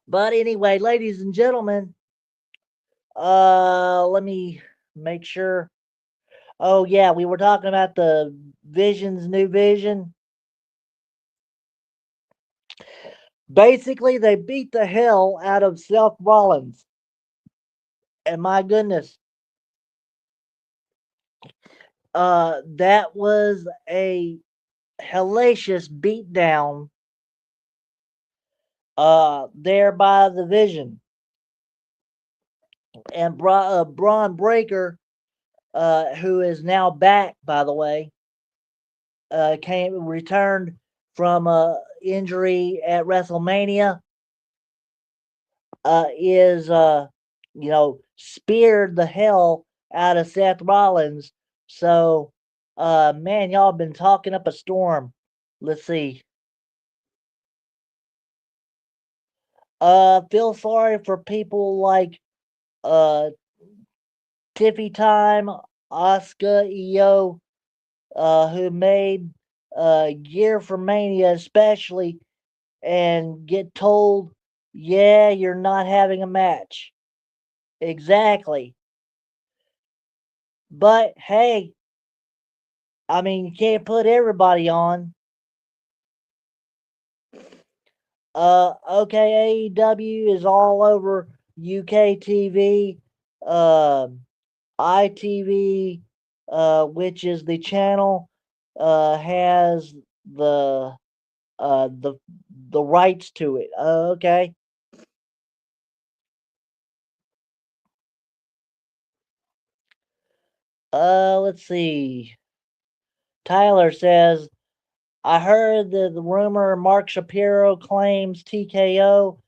But anyway, ladies and gentlemen, let me make sure. Oh yeah, we were talking about the Vision's new vision. Basically, they beat the hell out of Seth Rollins. And my goodness, that was a hellacious beatdown there by the Vision. And Braun Breaker, who is now back, by the way, came returned from injury at WrestleMania. Is speared the hell out of Seth Rollins. So, man, y'all been talking up a storm. Let's see. Feel sorry for people like uh Tiffy Time, Asuka, Io, who made Gear for Mania especially, and get told, yeah, you're not having a match. Exactly. But hey, I mean, you can't put everybody on. Okay, AEW is all over UK TV, ITV, which is the channel, has the uh the the rights to it. Okay. Let's see. Tyler says, I heard the rumor Mark Shapiro claims TKO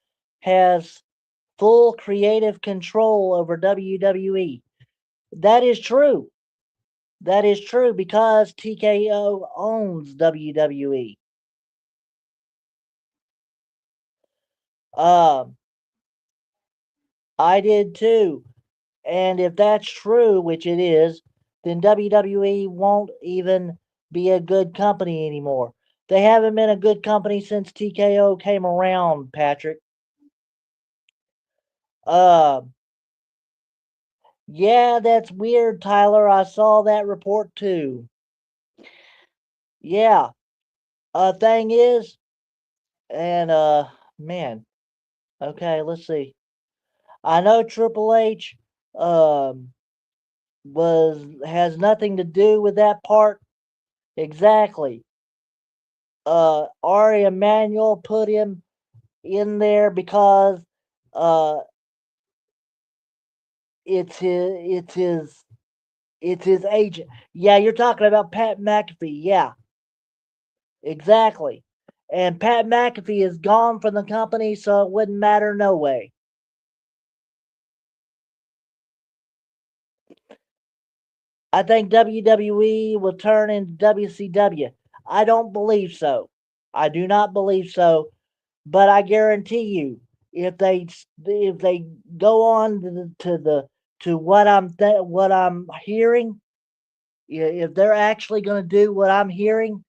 has full creative control over WWE. That is true. That is true because TKO owns WWE. Um, I did too. And if that's true, which it is, then WWE won't even be a good company anymore. They haven't been a good company since TKO came around, Patrick. Uh, yeah, that's weird, Tyler. I saw that report too. Yeah. Thing is, and man, okay, let's see. I know Triple H um was has nothing to do with that part exactly. Ari Emanuel put him in there because uh it's his it's his it's his agent. Yeah, you're talking about Pat McAfee. Yeah, exactly. And Pat McAfee is gone from the company, so it wouldn't matter no way. I think WWE will turn into WCW. I don't believe so. I do not believe so. But I guarantee you, if they go on to what I'm hearing, if they're actually going to do what I'm hearing,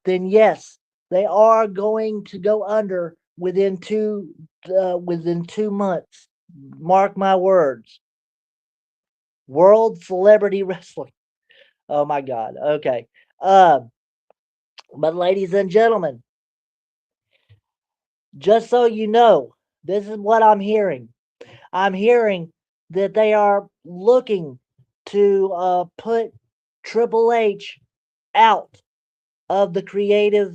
then yes, they are going to go under within 2 months. Mark my words. World Celebrity Wrestling. Oh my God. Okay. Um, but ladies and gentlemen, just so you know, this is what I'm hearing. I'm hearing that they are looking to put Triple H out of the creative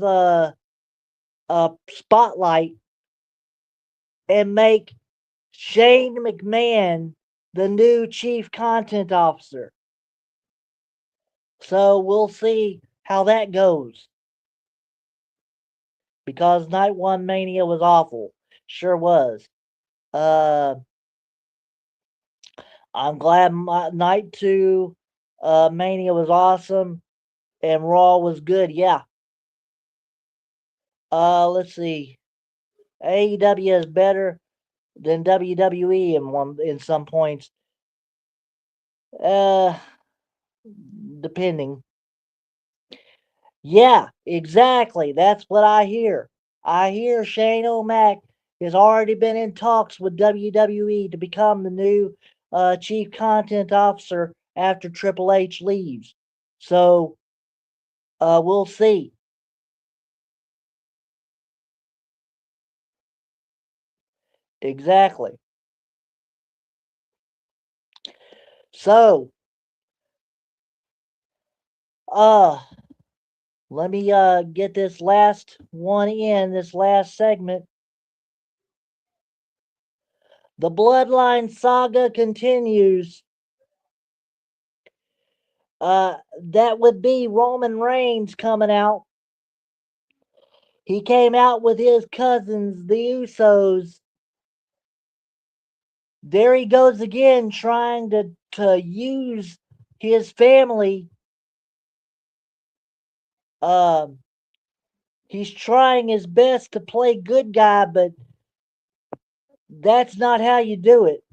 spotlight and make Shane McMahon the new chief content officer. So we'll see how that goes. because night one Mania was awful. Sure was. Uh, I'm glad night two Mania was awesome and Raw was good. Yeah. Let's see. AEW is better than WWE in some points. Uh, depending. Yeah, exactly. That's what I hear. I hear Shane O'Mac has already been in talks with WWE to become the new chief content officer after Triple H leaves. So we'll see. Exactly. So uh let me get this last one in, this last segment. The Bloodline saga continues. That would be Roman Reigns coming out. He came out with his cousins, the Usos. There he goes again, trying to use his family. Um, he's trying his best to play good guy, but that's not how you do it,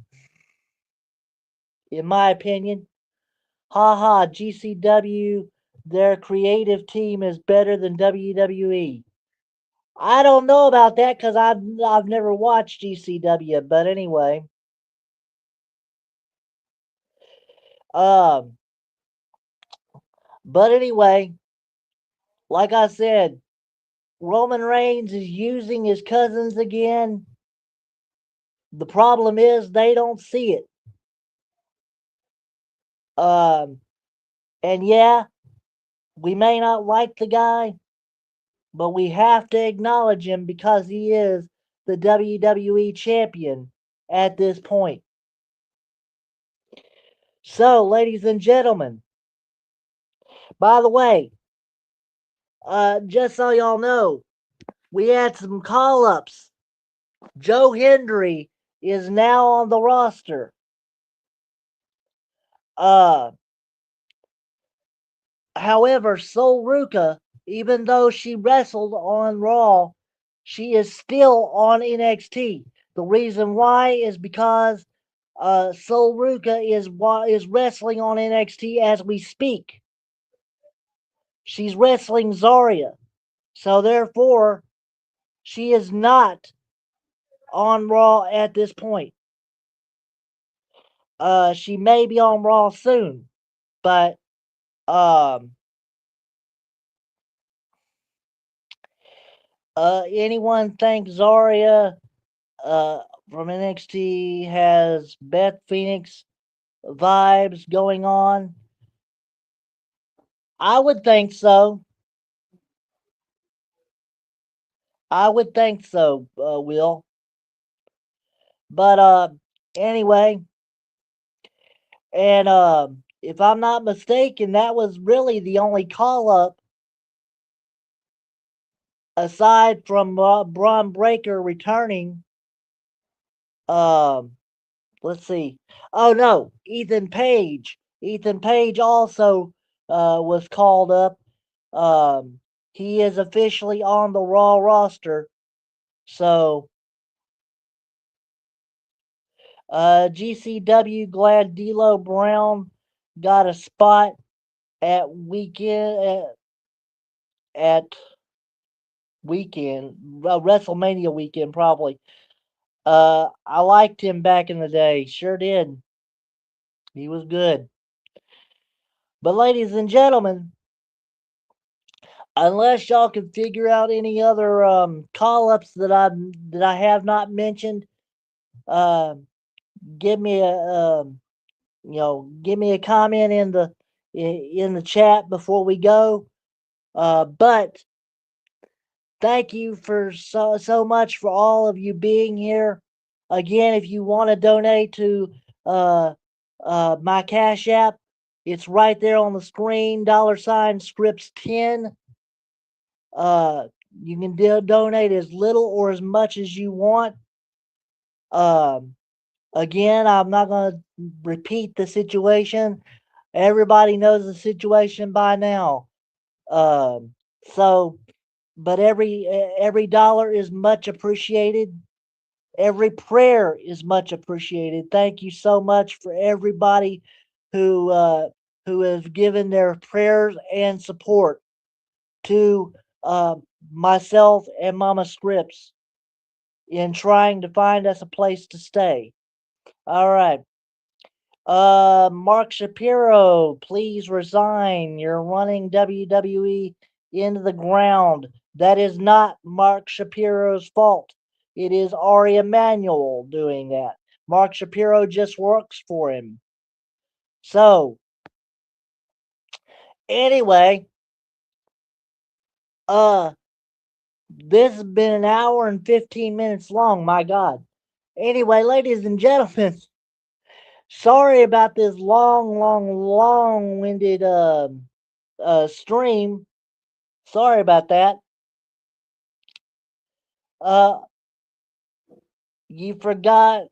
in my opinion. Ha ha, GCW, their creative team is better than WWE. I don't know about that because I've never watched GCW, but anyway. Um, but anyway, like I said, Roman Reigns is using his cousins again. The problem is they don't see it. Um, and yeah, we may not like the guy, but we have to acknowledge him because he is the WWE champion at this point. So, ladies and gentlemen, by the way, just so y'all know, we had some call ups. Joe Hendry is now on the roster. Uh, However, Sol Ruka, even though she wrestled on Raw, she is still on NXT. The reason why is because Sol Ruka is wrestling on NXT as we speak. She's wrestling Zarya, so therefore she is not on Raw at this point. She may be on Raw soon, but um, anyone think Zarya uh, from NXT has Beth Phoenix vibes going on? I would think so. I would think so, Will. But anyway, and if I'm not mistaken, that was really the only call up aside from Braun Breaker returning. Um, let's see. Oh no, Ethan Page. Ethan Page also was called up. Um, he is officially on the Raw roster. So, GCW glad D'Lo Brown got a spot at at weekend WrestleMania weekend probably. I liked him back in the day. Sure did. He was good. But ladies and gentlemen, unless y'all can figure out any other call ups that I have not mentioned, uh, give me a give me a comment in the chat before we go. But thank you for so much for all of you being here. Again, if you want to donate to uh, my Cash App, it's right there on the screen. $Scripts 10. You can donate as little or as much as you want. Um, Again, I'm not going to repeat the situation. Everybody knows the situation by now. Um, so, but every dollar is much appreciated. Every prayer is much appreciated. Thank you so much for everybody who uh, who has given their prayers and support to uh, myself and Mama Scripps in trying to find us a place to stay. All right. Mark Shapiro, please resign. You're running WWE into the ground. That is not Mark Shapiro's fault. It is Ari Emanuel doing that. Mark Shapiro just works for him. So, anyway, uh, this has been an hour and 15 minutes long. My God. Anyway, ladies and gentlemen, sorry about this long-winded stream. Sorry about that. Uh, you forgot.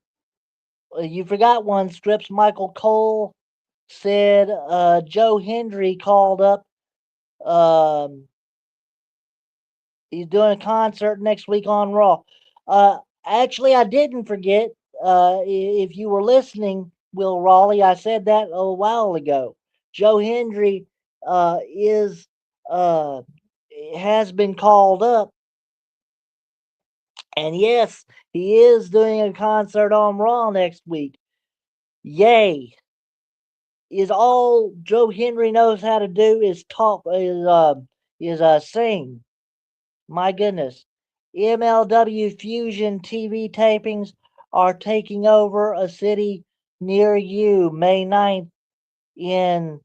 You forgot one. Strips. Michael Cole said Joe Hendry called up. Um, he's doing a concert next week on Raw. Actually, I didn't forget. If you were listening, Will Raleigh, I said that a while ago. Joe Hendry is uh, has been called up. And yes, he is doing a concert on Raw next week. Yay. Is all Joe Hendry knows how to do is talk is sing. My goodness. MLW Fusion TV tapings are taking over a city near you May 9th in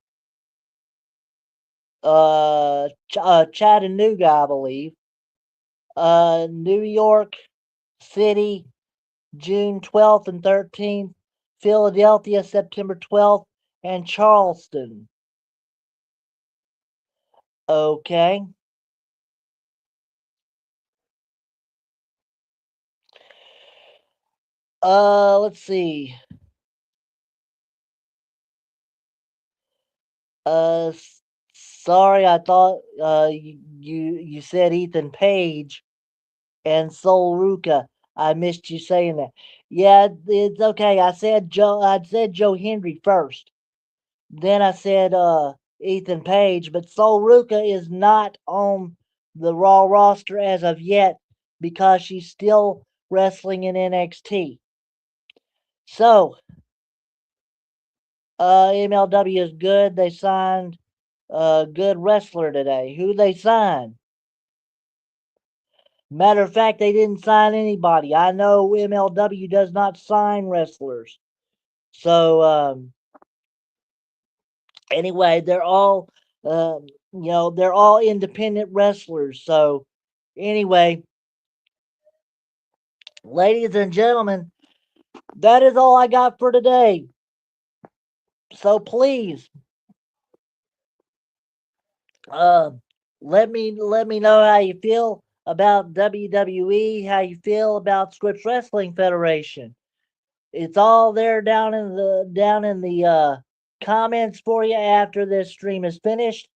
Chattanooga, I believe. New York City June 12th and 13th, Philadelphia September 12th, and Charleston. Okay. Let's see. Sorry, I thought you said Ethan Page and Sol Ruka. I missed you saying that. Yeah, it's okay. I said Joe Hendry first. Then I said Ethan Page, but Sol Ruka is not on the Raw roster as of yet because she's still wrestling in NXT. So, MLW is good. They signed a good wrestler today. Who they signed? Matter of fact, they didn't sign anybody. I know MLW does not sign wrestlers. So, anyway, they're all independent wrestlers. So, anyway, ladies and gentlemen, that is all I got for today. So please, uh, let me know how you feel about WWE, how you feel about Scripps Wrestling Federation. It's all there down in the comments for you after this stream is finished.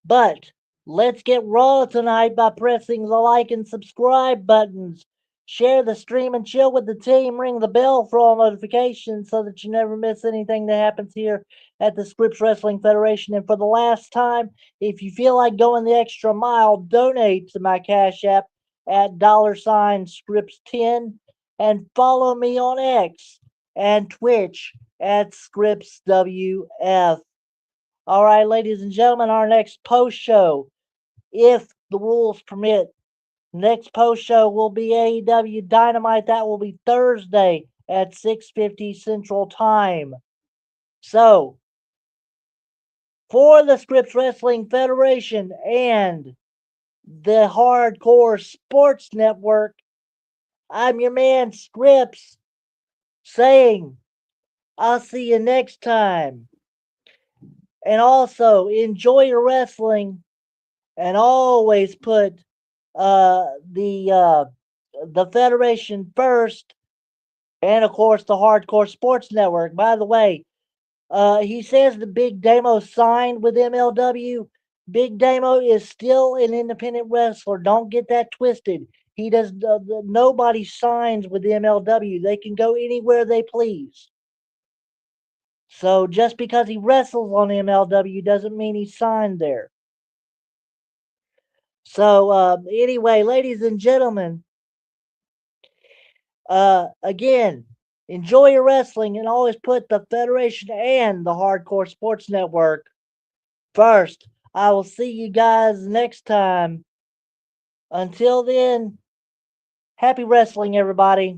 But let's get raw tonight by pressing the like and subscribe buttons. Share the stream and chill with the team. Ring the bell for all notifications so that you never miss anything that happens here at the Scripps Wrestling Federation. And for the last time, if you feel like going the extra mile, donate to my Cash App at $Scripps10 and follow me on X and Twitch at ScripsWF. All right, ladies and gentlemen, our next post show, if the rules permit, next post show will be AEW Dynamite. That will be Thursday at 6:50 Central Time. So, for the Scripps Wrestling Federation and the Hardcore Sports Network, I'm your man Scripps saying, I'll see you next time. And also, enjoy your wrestling and always put the Federation first, and of course the Hardcore Sports Network. By the way, he says the Big Damo signed with MLW. Big Damo is still an independent wrestler. Don't get that twisted. He does. Nobody signs with MLW. They can go anywhere they please. So just because he wrestles on MLW doesn't mean he's signed there. So anyway, ladies and gentlemen, again, enjoy your wrestling and always put the Federation and the Hardcore Sports Network first. I will see you guys next time. Until then, happy wrestling, everybody.